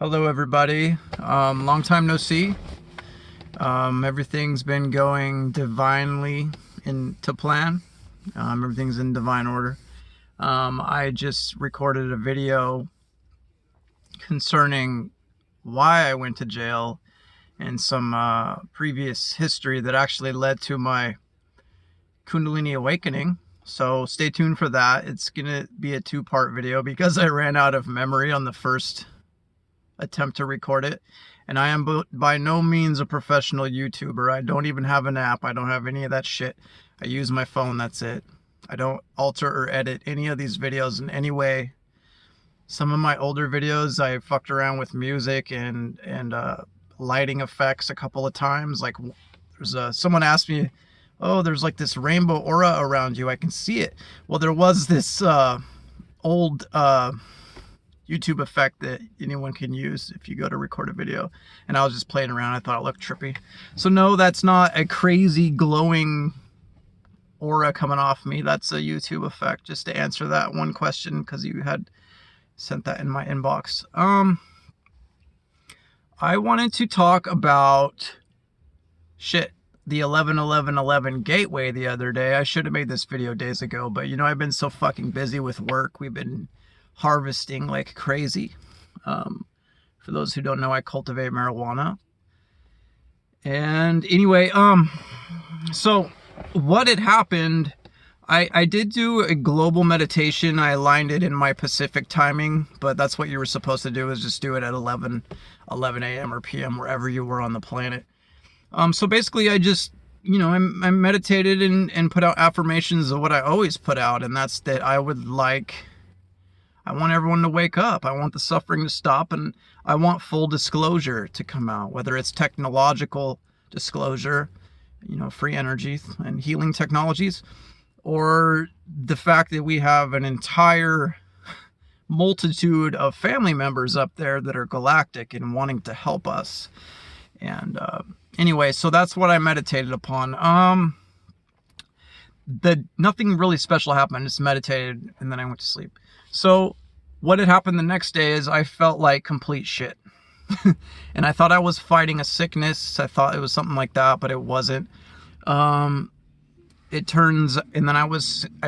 Hello everybody, long time no see. Everything's been going divinely into plan. Everything's in divine order. I just recorded a video concerning why I went to jail and some previous history that actually led to my kundalini awakening. So stay tuned for that. It's gonna be a two-part video because I ran out of memory on the first attempt to record it, and I am by no means a professional YouTuber. I don't even have an app. I don't have any of that shit. I use my phone, that's it. I don't alter or edit any of these videos in any way. Some of my older videos I fucked around with music and lighting effects a couple of times. Like there's someone asked me, oh, there's like this rainbow aura around you, I can see it. Well, there was this old YouTube effect that anyone can use if you go to record a video, and I was just playing around. I thought it looked trippy. So no, that's not a crazy glowing aura coming off me. That's a YouTube effect, just to answer that one question, because you had sent that in my inbox. I wanted to talk about the 11-11-11 gateway the other day. I should have made this video days ago, but you know, I've been so fucking busy with work. We've been harvesting like crazy. For those who don't know, I cultivate marijuana. And anyway, so what had happened, I did do a global meditation. I aligned it in my Pacific timing, but that's what you were supposed to do, is just do it at 11 a.m. or p.m. wherever you were on the planet. So basically I just, you know, I meditated and put out affirmations of what I always put out, and that's that I want everyone to wake up. I want the suffering to stop, and I want full disclosure to come out, whether it's technological disclosure, you know, free energy and healing technologies, or the fact that we have an entire multitude of family members up there that are galactic and wanting to help us. And anyway, so that's what I meditated upon. Nothing really special happened. I just meditated and then I went to sleep. So what had happened the next day is I felt like complete shit. And I thought I was fighting a sickness. I thought it was something like that, but it wasn't. It turns, and then I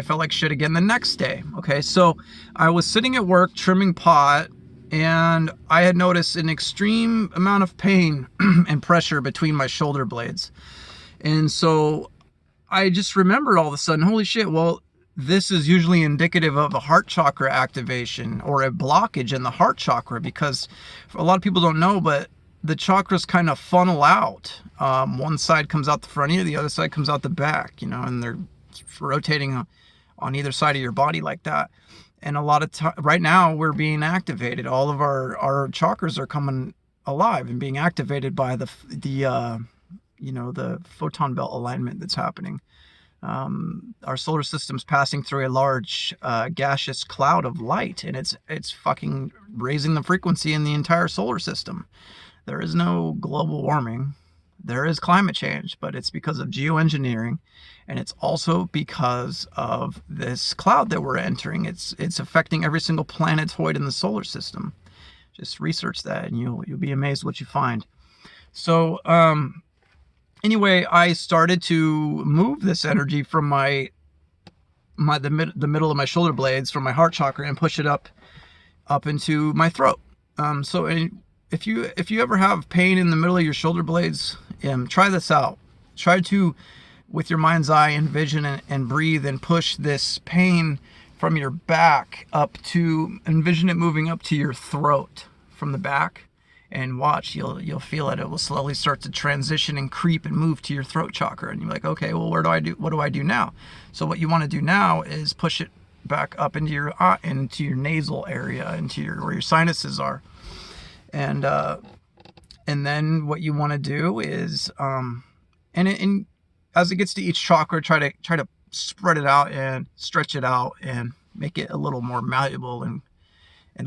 felt like shit again the next day. Okay, so I was sitting at work trimming pot, and I had noticed an extreme amount of pain and pressure between my shoulder blades. And so I just remembered all of a sudden, holy shit, well, this is usually indicative of a heart chakra activation or a blockage in the heart chakra, because a lot of people don't know, but the chakras kind of funnel out. One side comes out the front ear, the other side comes out the back, you know, and they're rotating on either side of your body like that. And a lot of time right now we're being activated. All of our chakras are coming alive and being activated by the you know, the photon belt alignment that's happening. Our solar system's passing through a large gaseous cloud of light, and it's fucking raising the frequency in the entire solar system. There is no global warming. There is climate change, but it's because of geoengineering, and it's also because of this cloud that we're entering. It's affecting every single planetoid in the solar system. Just research that and you'll be amazed what you find. So anyway, I started to move this energy from the middle of my shoulder blades, from my heart chakra, and push it up into my throat. So if you ever have pain in the middle of your shoulder blades, try this out. Try to, with your mind's eye, envision and breathe and push this pain from your back up to, envision it moving up to your throat from the back. And watch, you'll feel it. It will slowly start to transition and creep and move to your throat chakra. And you're like, okay, well, what do I do now? So what you want to do now is push it back up into your nasal area, where your sinuses are. And then what you want to do is, and as it gets to each chakra, try to spread it out and stretch it out and make it a little more malleable and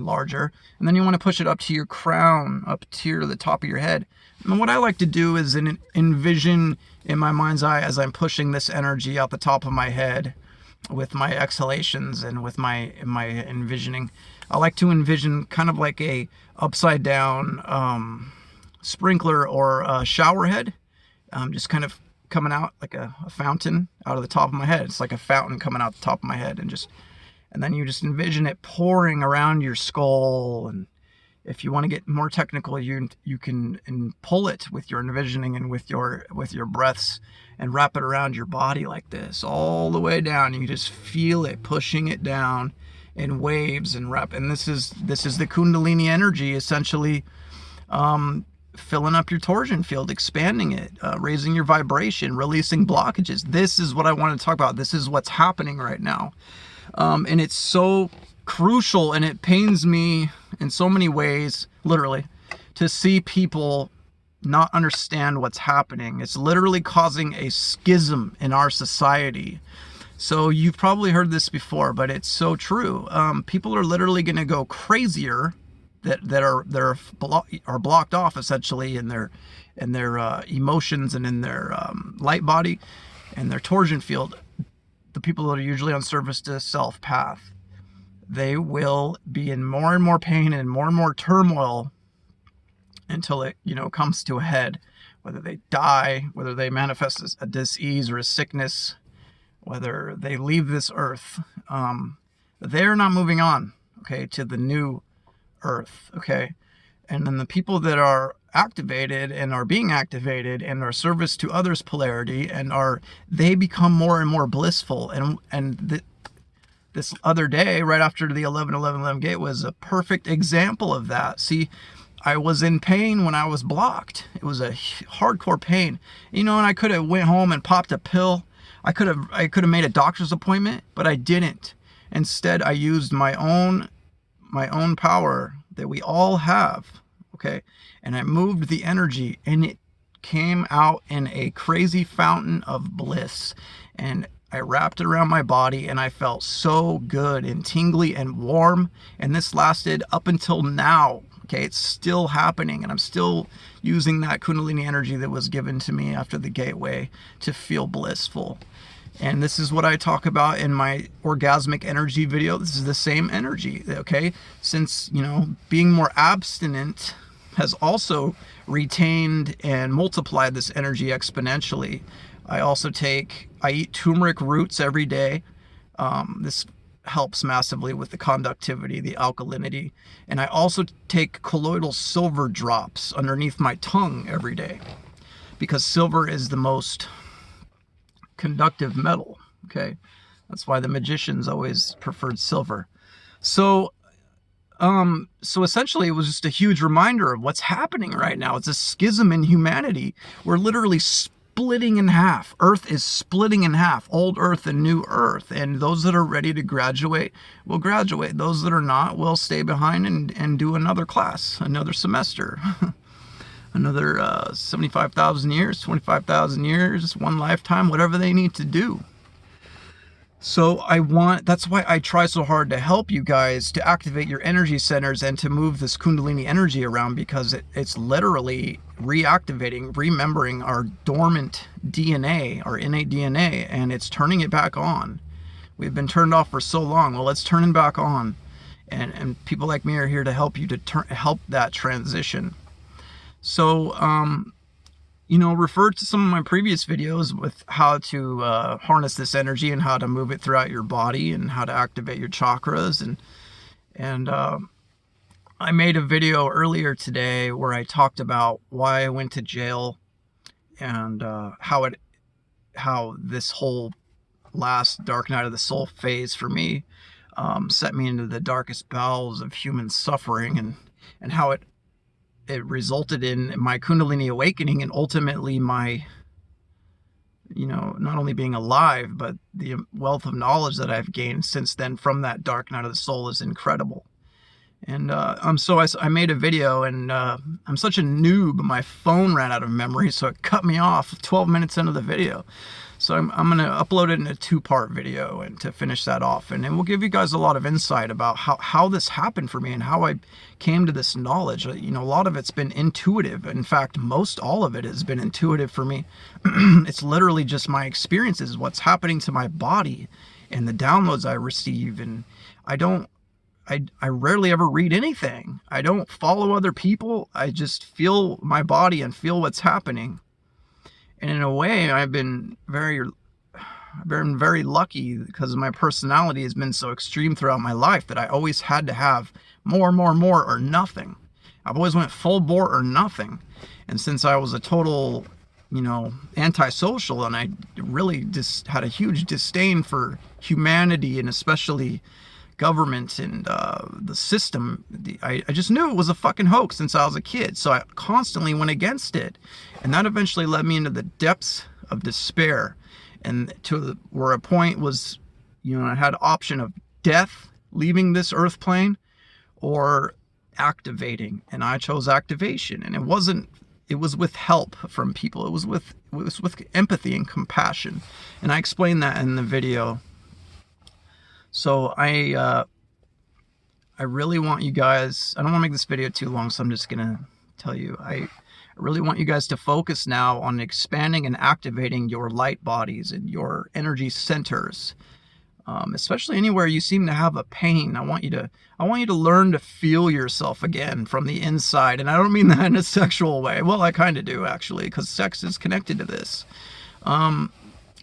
larger. And then you want to push it up to your crown, up to the top of your head. And what I like to do is envision in my mind's eye, as I'm pushing this energy out the top of my head with my exhalations and with my envisioning, I like to envision kind of like a upside down sprinkler or a shower head, just kind of coming out like a fountain out of the top of my head. It's like a fountain coming out the top of my head, and then you just envision it pouring around your skull. And if you want to get more technical, you can pull it with your envisioning and with your breaths, and wrap it around your body like this, all the way down. You just feel it pushing it down in waves and wrap. And this is the kundalini energy, essentially filling up your torsion field, expanding it, raising your vibration, releasing blockages. This is what I want to talk about. This is what's happening right now. And it's so crucial, and it pains me in so many ways, literally, to see people not understand what's happening. It's literally causing a schism in our society. So you've probably heard this before, but it's so true. People are literally going to go crazier that are blocked off, essentially, in their emotions and in their light body and their torsion field. The people that are usually on service to self path, they will be in more and more pain and more turmoil until it, comes to a head. Whether they die, whether they manifest as a disease or a sickness, whether they leave this earth, they're not moving on, okay, to the new earth, okay? And then the people that are activated and are being activated and are service to others polarity, and they become more and more blissful. This other day, right after the 11-11-11 gate, was a perfect example of that. See, I was in pain when I was blocked. It was a hardcore pain, and I could have went home and popped a pill. I could have made a doctor's appointment, but I didn't. Instead, I used my own power that we all have, okay? And I moved the energy, and it came out in a crazy fountain of bliss. And I wrapped it around my body, and I felt so good and tingly and warm. And this lasted up until now. Okay, it's still happening, and I'm still using that kundalini energy that was given to me after the gateway to feel blissful. And this is what I talk about in my orgasmic energy video. This is the same energy, okay? Since, being more abstinent has also retained and multiplied this energy exponentially. I eat turmeric roots every day. This helps massively with the conductivity, the alkalinity. And I also take colloidal silver drops underneath my tongue every day, because silver is the most conductive metal, okay? That's why the magicians always preferred silver. So essentially, it was just a huge reminder of what's happening right now. It's a schism in humanity. We're literally splitting in half. Earth is splitting in half, old Earth and new Earth. And those that are ready to graduate will graduate. Those that are not will stay behind and do another class, another semester, another 75,000 years, 25,000 years, one lifetime, whatever they need to do. So that's why I try so hard to help you guys to activate your energy centers and to move this kundalini energy around, because it's literally reactivating, remembering our dormant DNA, our innate DNA, and it's turning it back on. We've been turned off for so long. Well, let's turn it back on. And people like me are here to help you to help that transition. So, refer to some of my previous videos with how to harness this energy and how to move it throughout your body and how to activate your chakras. And I made a video earlier today where I talked about why I went to jail and how this whole last dark night of the soul phase for me set me into the darkest bowels of human suffering, and how it resulted in my kundalini awakening, and ultimately my, not only being alive, but the wealth of knowledge that I've gained since then from that dark night of the soul is incredible. And I made a video, and I'm such a noob, my phone ran out of memory, so it cut me off 12 minutes into the video. So I'm going to upload it in a 2-part video and to finish that off. And it will give you guys a lot of insight about how this happened for me and how I came to this knowledge. A lot of it's been intuitive. In fact, most all of it has been intuitive for me. It's literally just my experiences, what's happening to my body and the downloads I receive. And I don't I rarely ever read anything. I don't follow other people. I just feel my body and feel what's happening. And in a way, I've been very lucky because my personality has been so extreme throughout my life that I always had to have more, or nothing. I've always went full bore or nothing. And since I was a total, antisocial, and I really just had a huge disdain for humanity and especially government and the system, I just knew it was a fucking hoax since I was a kid. So I constantly went against it. And that eventually led me into the depths of despair. And to where a point was, I had option of death, leaving this earth plane, or activating. And I chose activation. And it was with help from people. It was with empathy and compassion. And I explained that in the video. So I really want you guys, I don't want to make this video too long, so I'm just going to tell you, I really want you guys to focus now on expanding and activating your light bodies and your energy centers, especially anywhere you seem to have a pain. I want you to learn to feel yourself again from the inside. And I don't mean that in a sexual way. Well, I kind of do, actually, because sex is connected to this.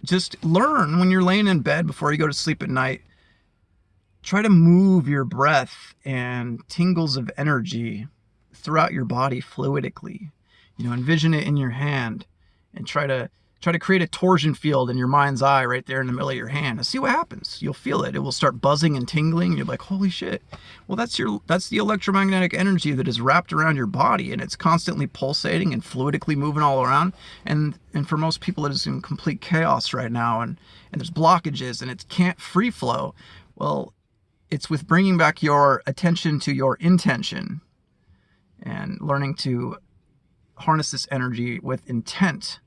Just learn when you're laying in bed before you go to sleep at night. Try to move your breath and tingles of energy throughout your body fluidically. Envision it in your hand and try to create a torsion field in your mind's eye right there in the middle of your hand and see what happens. You'll feel it. It will start buzzing and tingling. You're like, holy shit. Well, that's the electromagnetic energy that is wrapped around your body, and it's constantly pulsating and fluidically moving all around. And for most people, it is in complete chaos right now, and there's blockages and it can't free flow. Well, it's with bringing back your attention to your intention and learning to harness this energy with intent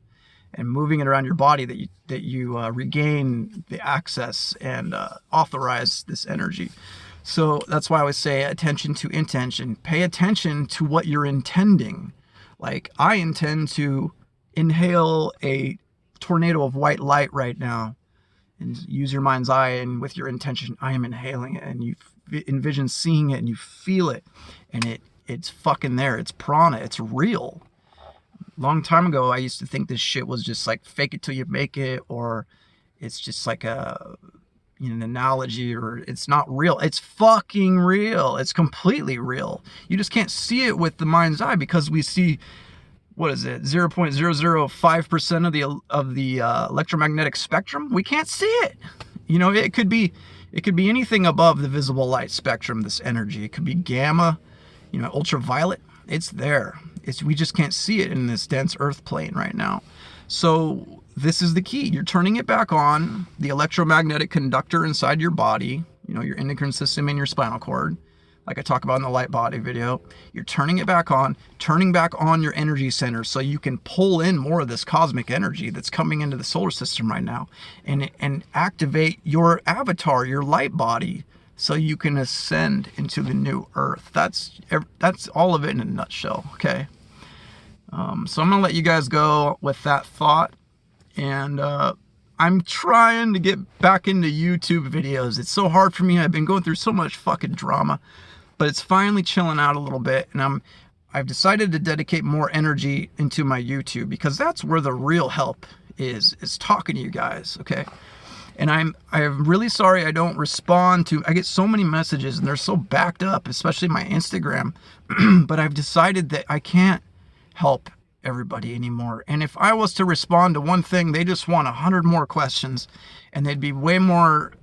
and moving it around your body that you regain the access and authorize this energy. So that's why I always say attention to intention. Pay attention to what you're intending. Like, I intend to inhale a tornado of white light right now. And use your mind's eye, and with your intention, I am inhaling it, and you envision seeing it, and you feel it, and it's fucking there. It's prana. It's real. Long time ago, I used to think this shit was just like fake it till you make it, or it's just like an analogy, or it's not real. It's fucking real. It's completely real. You just can't see it with the mind's eye because we see, what is it, 0.005% of the electromagnetic spectrum. We can't see it. It could be anything above the visible light spectrum, this energy. It could be gamma, ultraviolet. It's there. We just can't see it in this dense earth plane right now. So this is the key. You're turning it back on, the electromagnetic conductor inside your body, your endocrine system and your spinal cord, like I talk about in the light body video. You're turning it back on, turning back on your energy center so you can pull in more of this cosmic energy that's coming into the solar system right now, and activate your avatar, your light body, so you can ascend into the new earth. That's all of it in a nutshell, okay? So I'm gonna let you guys go with that thought, and I'm trying to get back into YouTube videos. It's so hard for me. I've been going through so much fucking drama, but it's finally chilling out a little bit, and I've decided to dedicate more energy into my YouTube, because that's where the real help is talking to you guys, okay? And I'm really sorry I don't respond to, I get so many messages and they're so backed up, especially my Instagram, but I've decided that I can't help everybody anymore. And if I was to respond to one thing, they just want 100 more questions, and they'd be way more,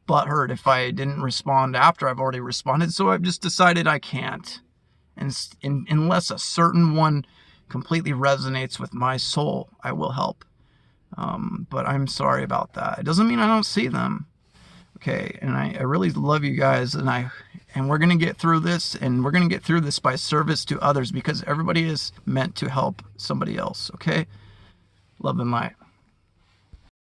butthurt if I didn't respond after I've already responded. So I've just decided I can't, and unless a certain one completely resonates with my soul, I will help. But I'm sorry about that. It doesn't mean I don't see them. Okay, and I really love you guys, and we're gonna get through this, and we're gonna get through this by service to others, because everybody is meant to help somebody else. Okay, love and light.